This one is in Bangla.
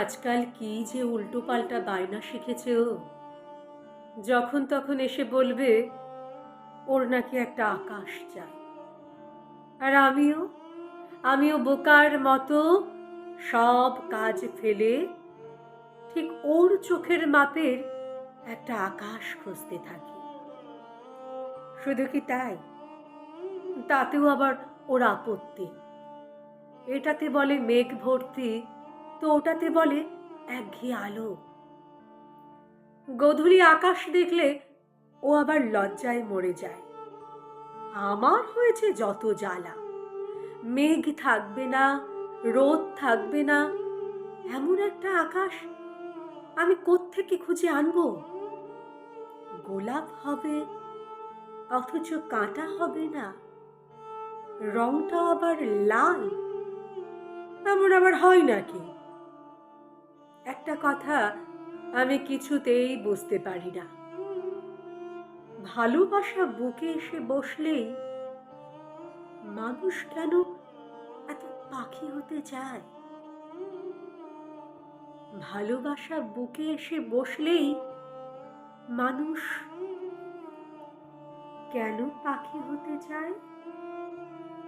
আজকাল কি যে উল্টো পাল্টা বায়না শিখেছে ও। যখন তখন এসে বলবে ওর নাকি একটা আকাশ চাই। আর আমিও বোকার মতো সব কাজ ফেলে ঠিক ওর চোখের মাপের একটা আকাশ খুঁজতে থাকি। শুধু কি তাই, তাতেও আবার ওর আপত্তি। এটাতে বলে মেঘ ভর্তি, তো ওটাতে বলে একঘেয়ে আলো। গোধূলি আকাশ দেখলে ও আবার লজ্জায় মরে যায়। আমার হয়েছে যত জ্বালা, মেঘ থাকবে না, রোদ থাকবে না, এমন একটা আকাশ আমি কোত্থেকে খুঁজে আনবো? গোলাপ হবে অথচ কাঁটা হবে না, রংটা আবার লাল, এমন আবার হয় নাকি? একটা কথা আমি কিছুতেই বুঝতে পারি না। ভালোবাসা বুকে এসে বসলেই মানুষ কেন এত পাখি হতে চায়? ভালোবাসা বুকে এসে বসলেই মানুষ কেন পাখি হতে চায়?